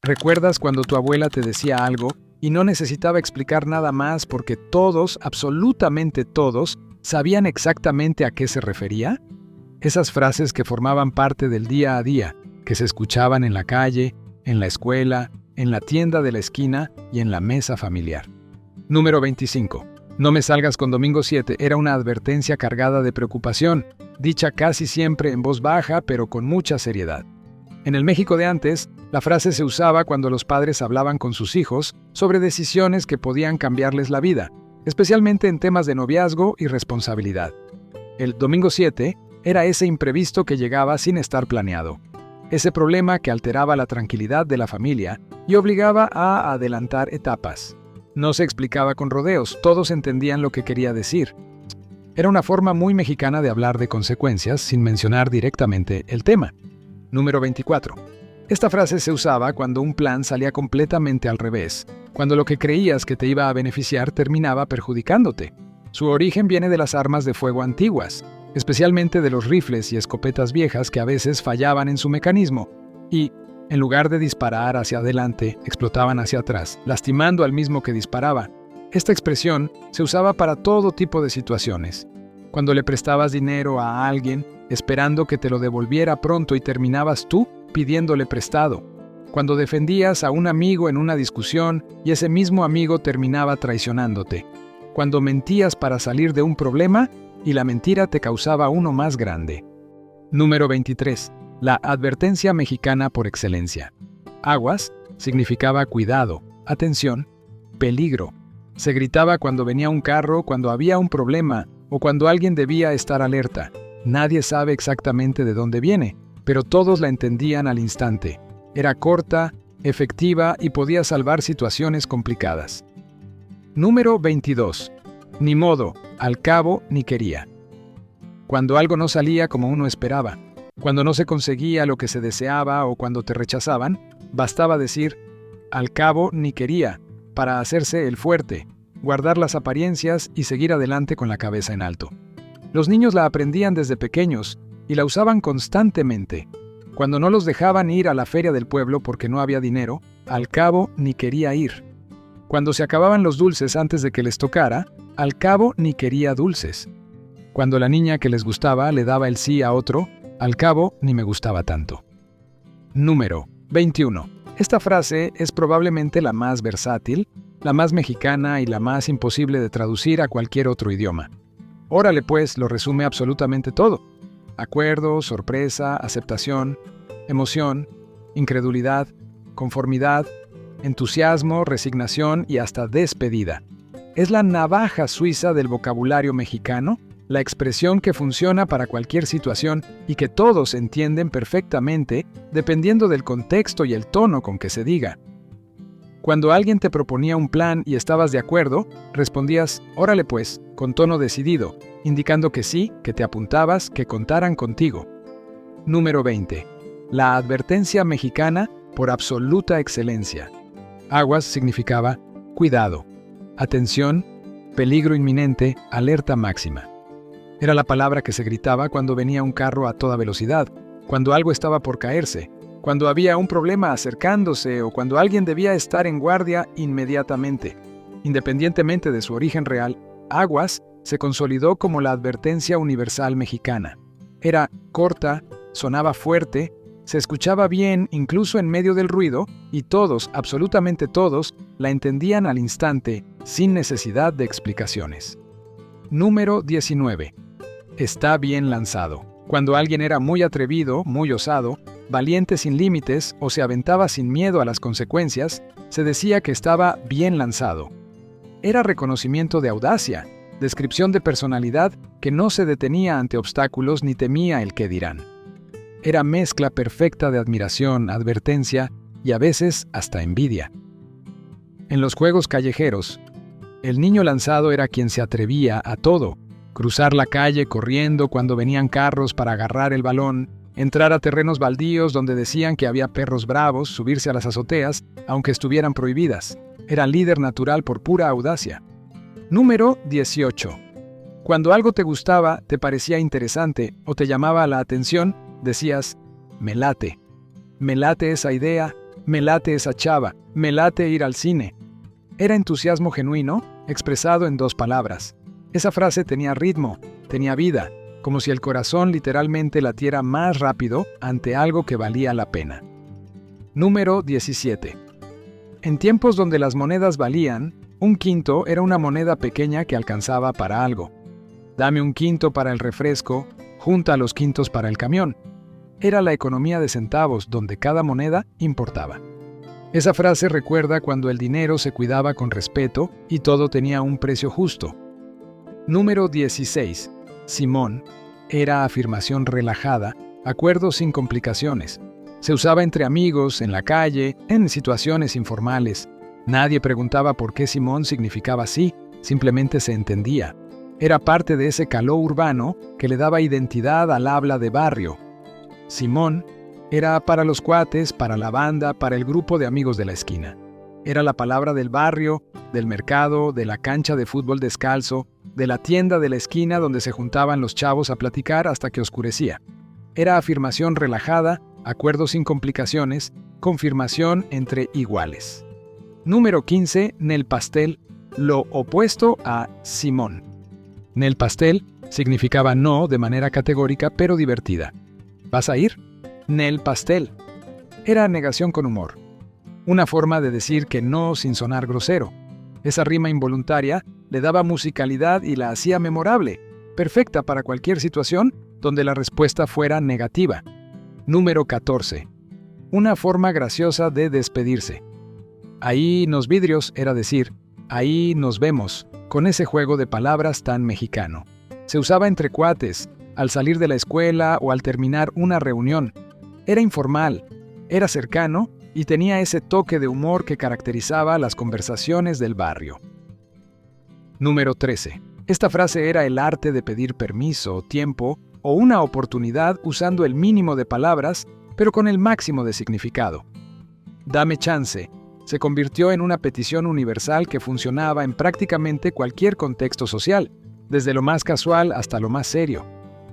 ¿Recuerdas cuando tu abuela te decía algo y no necesitaba explicar nada más porque todos, absolutamente todos, sabían exactamente a qué se refería? Esas frases que formaban parte del día a día, que se escuchaban en la calle, en la escuela, en la tienda de la esquina y en la mesa familiar. Número 25. No me salgas con Domingo 7 era una advertencia cargada de preocupación, dicha casi siempre en voz baja pero con mucha seriedad. En el México de antes, la frase se usaba cuando los padres hablaban con sus hijos sobre decisiones que podían cambiarles la vida, especialmente en temas de noviazgo y responsabilidad. El Domingo 7 era ese imprevisto que llegaba sin estar planeado, ese problema que alteraba la tranquilidad de la familia y obligaba a adelantar etapas. No se explicaba con rodeos, todos entendían lo que quería decir. Era una forma muy mexicana de hablar de consecuencias sin mencionar directamente el tema. Número 24. Esta frase se usaba cuando un plan salía completamente al revés, cuando lo que creías que te iba a beneficiar terminaba perjudicándote. Su origen viene de las armas de fuego antiguas, especialmente de los rifles y escopetas viejas que a veces fallaban en su mecanismo y, en lugar de disparar hacia adelante, explotaban hacia atrás, lastimando al mismo que disparaba. Esta expresión se usaba para todo tipo de situaciones. Cuando le prestabas dinero a alguien, esperando que te lo devolviera pronto y terminabas tú pidiéndole prestado. Cuando defendías a un amigo en una discusión y ese mismo amigo terminaba traicionándote. Cuando mentías para salir de un problema y la mentira te causaba uno más grande. Número 23. La advertencia mexicana por excelencia. Aguas significaba cuidado, atención, peligro. Se gritaba cuando venía un carro, cuando había un problema o cuando alguien debía estar alerta. Nadie sabe exactamente de dónde viene, pero todos la entendían al instante. Era corta, efectiva y podía salvar situaciones complicadas. Número 22. Ni modo, al cabo ni quería. Cuando algo no salía como uno esperaba, cuando no se conseguía lo que se deseaba o cuando te rechazaban, bastaba decir, al cabo ni quería, para hacerse el fuerte, guardar las apariencias y seguir adelante con la cabeza en alto. Los niños la aprendían desde pequeños y la usaban constantemente. Cuando no los dejaban ir a la feria del pueblo porque no había dinero, al cabo ni quería ir. Cuando se acababan los dulces antes de que les tocara, al cabo ni quería dulces. Cuando la niña que les gustaba le daba el sí a otro, al cabo ni me gustaba tanto. Número 21. Esta frase es probablemente la más versátil, la más mexicana y la más imposible de traducir a cualquier otro idioma. Órale pues, lo resume absolutamente todo. Acuerdo, sorpresa, aceptación, emoción, incredulidad, conformidad, entusiasmo, resignación y hasta despedida. Es la navaja suiza del vocabulario mexicano, la expresión que funciona para cualquier situación y que todos entienden perfectamente dependiendo del contexto y el tono con que se diga. Cuando alguien te proponía un plan y estabas de acuerdo, respondías, órale pues, con tono decidido, indicando que sí, que te apuntabas, que contaran contigo. Número 20. La advertencia mexicana por absoluta excelencia. Aguas significaba cuidado, atención, peligro inminente, alerta máxima. Era la palabra que se gritaba cuando venía un carro a toda velocidad, cuando algo estaba por caerse, cuando había un problema acercándose o cuando alguien debía estar en guardia inmediatamente. Independientemente de su origen real, aguas se consolidó como la advertencia universal mexicana. Era corta, sonaba fuerte, se escuchaba bien incluso en medio del ruido y todos, absolutamente todos, la entendían al instante, sin necesidad de explicaciones. Número 19. Está bien lanzado. Cuando alguien era muy atrevido, muy osado, valiente sin límites o se aventaba sin miedo a las consecuencias, se decía que estaba bien lanzado. Era reconocimiento de audacia, descripción de personalidad que no se detenía ante obstáculos ni temía el qué dirán. Era mezcla perfecta de admiración, advertencia y a veces hasta envidia. En los juegos callejeros, el niño lanzado era quien se atrevía a todo, cruzar la calle corriendo cuando venían carros para agarrar el balón, entrar a terrenos baldíos donde decían que había perros bravos, subirse a las azoteas, aunque estuvieran prohibidas. Era líder natural por pura audacia. Número 18. Cuando algo te gustaba, te parecía interesante o te llamaba la atención, decías, me late esa idea, me late esa chava, me late ir al cine. Era entusiasmo genuino, expresado en 2 palabras. Esa frase tenía ritmo, tenía vida, como si el corazón literalmente latiera más rápido ante algo que valía la pena. Número 17. En tiempos donde las monedas valían, 1 quinto era una moneda pequeña que alcanzaba para algo. Dame 1 quinto para el refresco, junta los quintos para el camión. Era la economía de centavos donde cada moneda importaba. Esa frase recuerda cuando el dinero se cuidaba con respeto y todo tenía un precio justo. Número 16. Simón era afirmación relajada, acuerdo sin complicaciones. Se usaba entre amigos, en la calle, en situaciones informales. Nadie preguntaba por qué Simón significaba así, simplemente se entendía. Era parte de ese caló urbano que le daba identidad al habla de barrio. Simón era para los cuates, para la banda, para el grupo de amigos de la esquina. Era la palabra del barrio, del mercado, de la cancha de fútbol descalzo, de la tienda de la esquina donde se juntaban los chavos a platicar hasta que oscurecía. Era afirmación relajada, acuerdo sin complicaciones, confirmación entre iguales. Número 15. Nel pastel, lo opuesto a Simón. Nel pastel significaba no de manera categórica pero divertida. ¿Vas a ir? Nel pastel. Era negación con humor. Una forma de decir que no sin sonar grosero. Esa rima involuntaria le daba musicalidad y la hacía memorable, perfecta para cualquier situación donde la respuesta fuera negativa. Número 14. Una forma graciosa de despedirse. Ahí nos vidrios era decir, ahí nos vemos, con ese juego de palabras tan mexicano. Se usaba entre cuates, al salir de la escuela o al terminar una reunión. Era informal, era cercano y tenía ese toque de humor que caracterizaba las conversaciones del barrio. Número 13. Esta frase era el arte de pedir permiso, tiempo o una oportunidad usando el mínimo de palabras, pero con el máximo de significado. Dame chance se convirtió en una petición universal que funcionaba en prácticamente cualquier contexto social, desde lo más casual hasta lo más serio.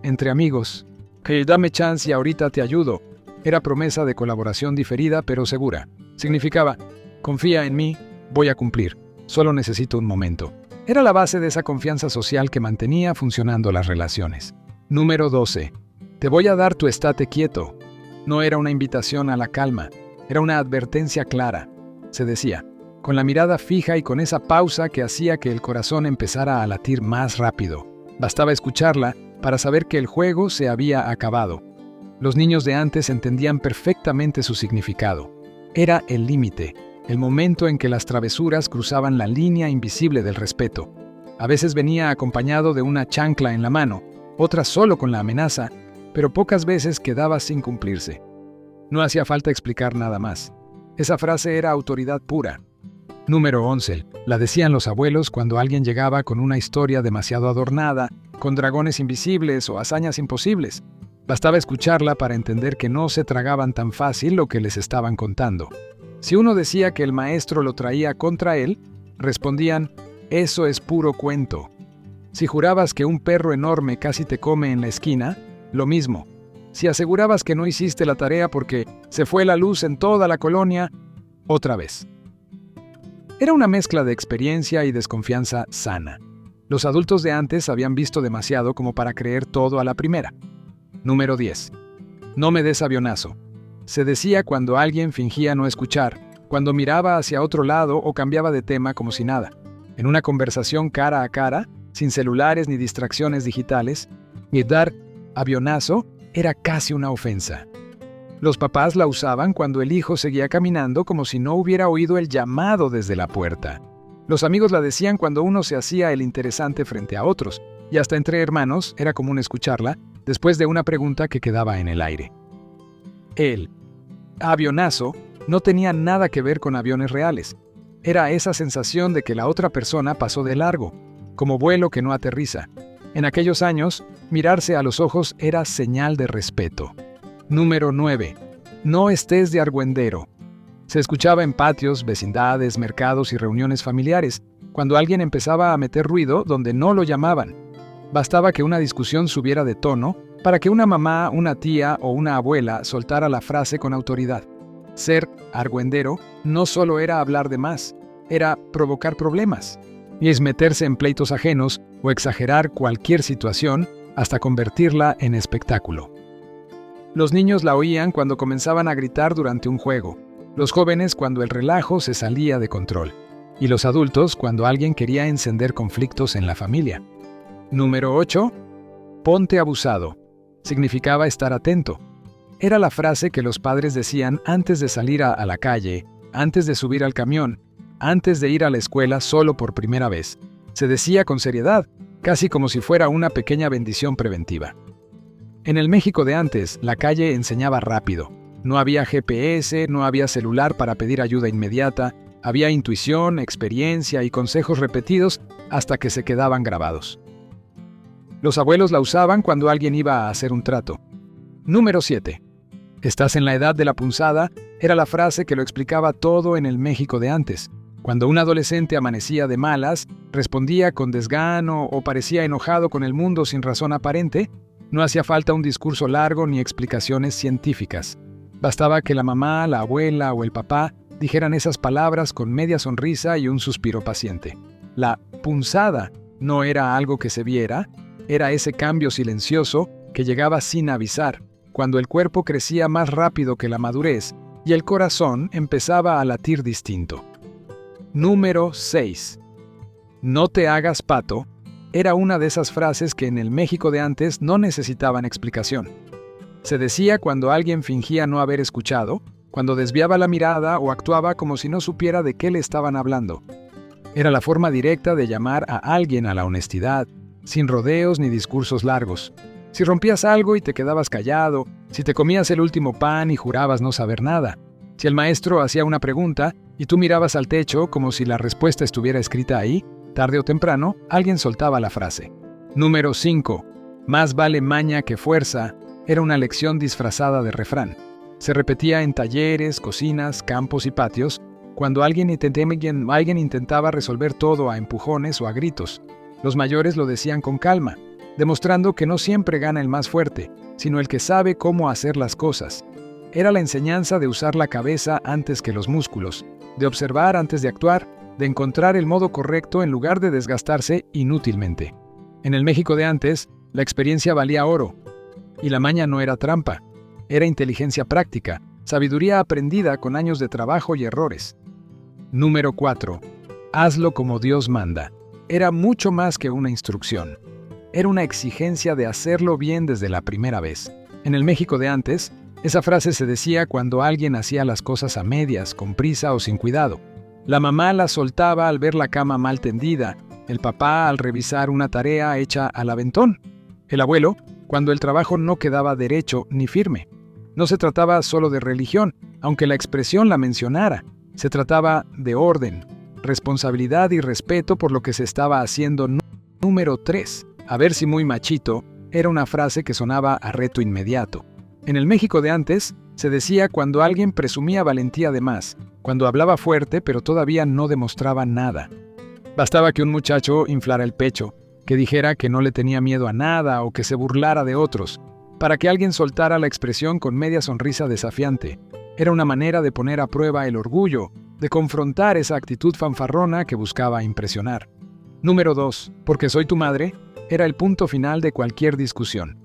Entre amigos, que dame chance y ahorita te ayudo, era promesa de colaboración diferida pero segura. Significaba, confía en mí, voy a cumplir, solo necesito un momento. Era la base de esa confianza social que mantenía funcionando las relaciones. Número 12. Te voy a dar tu estate quieto. No era una invitación a la calma, era una advertencia clara. Se decía, con la mirada fija y con esa pausa que hacía que el corazón empezara a latir más rápido. Bastaba escucharla para saber que el juego se había acabado. Los niños de antes entendían perfectamente su significado. Era el límite, el momento en que las travesuras cruzaban la línea invisible del respeto. A veces venía acompañado de una chancla en la mano, otras solo con la amenaza, pero pocas veces quedaba sin cumplirse. No hacía falta explicar nada más. Esa frase era autoridad pura. Número 11. La decían los abuelos cuando alguien llegaba con una historia demasiado adornada, con dragones invisibles o hazañas imposibles. Bastaba escucharla para entender que no se tragaban tan fácil lo que les estaban contando. Si uno decía que el maestro lo traía contra él, respondían, eso es puro cuento. Si jurabas que un perro enorme casi te come en la esquina, lo mismo. Si asegurabas que no hiciste la tarea porque se fue la luz en toda la colonia, otra vez. Era una mezcla de experiencia y desconfianza sana. Los adultos de antes habían visto demasiado como para creer todo a la primera. Número 10. No me des avionazo. Se decía cuando alguien fingía no escuchar, cuando miraba hacia otro lado o cambiaba de tema como si nada. En una conversación cara a cara, sin celulares ni distracciones digitales, y dar avionazo era casi una ofensa. Los papás la usaban cuando el hijo seguía caminando como si no hubiera oído el llamado desde la puerta. Los amigos la decían cuando uno se hacía el interesante frente a otros, y hasta entre hermanos era común escucharla después de una pregunta que quedaba en el aire. El avionazo no tenía nada que ver con aviones reales. Era esa sensación de que la otra persona pasó de largo, como vuelo que no aterriza. En aquellos años, mirarse a los ojos era señal de respeto. Número 9. No estés de argüendero. Se escuchaba en patios, vecindades, mercados y reuniones familiares, cuando alguien empezaba a meter ruido donde no lo llamaban. Bastaba que una discusión subiera de tono para que una mamá, una tía o una abuela soltara la frase con autoridad. Ser argüendero no solo era hablar de más, era provocar problemas. Y es meterse en pleitos ajenos o exagerar cualquier situación hasta convertirla en espectáculo. Los niños la oían cuando comenzaban a gritar durante un juego, los jóvenes cuando el relajo se salía de control, y los adultos cuando alguien quería encender conflictos en la familia. Número 8. Ponte abusado. Significaba estar atento. Era la frase que los padres decían antes de salir a la calle, antes de subir al camión, antes de ir a la escuela solo por primera vez. Se decía con seriedad, casi como si fuera una pequeña bendición preventiva. En el México de antes, la calle enseñaba rápido. No había GPS, no había celular para pedir ayuda inmediata, había intuición, experiencia y consejos repetidos hasta que se quedaban grabados. Los abuelos la usaban cuando alguien iba a hacer un trato. Número 7. Estás en la edad de la punzada era la frase que lo explicaba todo en el México de antes. Cuando un adolescente amanecía de malas, respondía con desgano o parecía enojado con el mundo sin razón aparente, no hacía falta un discurso largo ni explicaciones científicas. Bastaba que la mamá, la abuela o el papá dijeran esas palabras con media sonrisa y un suspiro paciente. La punzada no era algo que se viera, era ese cambio silencioso que llegaba sin avisar, cuando el cuerpo crecía más rápido que la madurez y el corazón empezaba a latir distinto. Número 6. No te hagas pato era una de esas frases que en el México de antes no necesitaban explicación. Se decía cuando alguien fingía no haber escuchado, cuando desviaba la mirada o actuaba como si no supiera de qué le estaban hablando. Era la forma directa de llamar a alguien a la honestidad, sin rodeos ni discursos largos. Si rompías algo y te quedabas callado, si te comías el último pan y jurabas no saber nada, si el maestro hacía una pregunta y tú mirabas al techo como si la respuesta estuviera escrita ahí, tarde o temprano, alguien soltaba la frase. Número 5. Más vale maña que fuerza era una lección disfrazada de refrán. Se repetía en talleres, cocinas, campos y patios, cuando alguien intentaba resolver todo a empujones o a gritos. Los mayores lo decían con calma, demostrando que no siempre gana el más fuerte, sino el que sabe cómo hacer las cosas. Era la enseñanza de usar la cabeza antes que los músculos, de observar antes de actuar, de encontrar el modo correcto en lugar de desgastarse inútilmente. En el México de antes, la experiencia valía oro, y la maña no era trampa, era inteligencia práctica, sabiduría aprendida con años de trabajo y errores. Número 4. Hazlo como Dios manda. Era mucho más que una instrucción. Era una exigencia de hacerlo bien desde la primera vez. En el México de antes, esa frase se decía cuando alguien hacía las cosas a medias, con prisa o sin cuidado. La mamá la soltaba al ver la cama mal tendida, el papá al revisar una tarea hecha al aventón, el abuelo cuando el trabajo no quedaba derecho ni firme. No se trataba solo de religión, aunque la expresión la mencionara. Se trataba de orden, responsabilidad y respeto por lo que se estaba haciendo. Número 3. A ver si muy machito, era una frase que sonaba a reto inmediato. En el México de antes, se decía cuando alguien presumía valentía de más, cuando hablaba fuerte pero todavía no demostraba nada. Bastaba que un muchacho inflara el pecho, que dijera que no le tenía miedo a nada o que se burlara de otros, para que alguien soltara la expresión con media sonrisa desafiante. Era una manera de poner a prueba el orgullo, de confrontar esa actitud fanfarrona que buscaba impresionar. Número 2. Porque soy tu madre, era el punto final de cualquier discusión.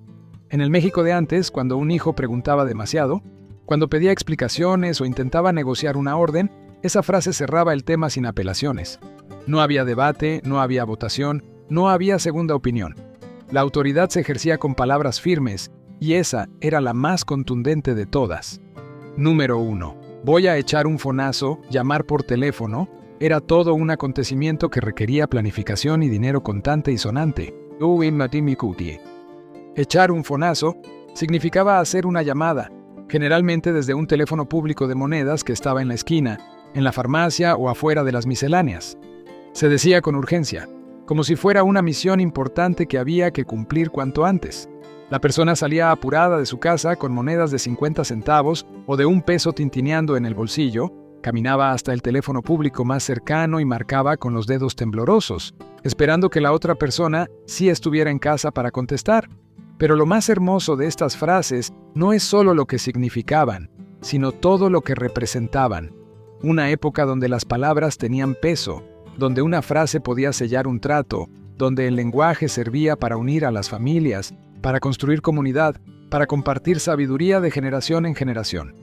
En el México de antes, cuando un hijo preguntaba demasiado, cuando pedía explicaciones o intentaba negociar una orden, esa frase cerraba el tema sin apelaciones. No había debate, no había votación, no había segunda opinión. La autoridad se ejercía con palabras firmes, y esa era la más contundente de todas. Número 1. Voy a echar un fonazo, llamar por teléfono, era todo un acontecimiento que requería planificación y dinero contante y sonante. Echar un fonazo significaba hacer una llamada, generalmente desde un teléfono público de monedas que estaba en la esquina, en la farmacia o afuera de las misceláneas. Se decía con urgencia, como si fuera una misión importante que había que cumplir cuanto antes. La persona salía apurada de su casa con monedas de 50 centavos o de $1 tintineando en el bolsillo, caminaba hasta el teléfono público más cercano y marcaba con los dedos temblorosos, esperando que la otra persona sí estuviera en casa para contestar. Pero lo más hermoso de estas frases no es solo lo que significaban, sino todo lo que representaban. Una época donde las palabras tenían peso, donde una frase podía sellar un trato, donde el lenguaje servía para unir a las familias, para construir comunidad, para compartir sabiduría de generación en generación.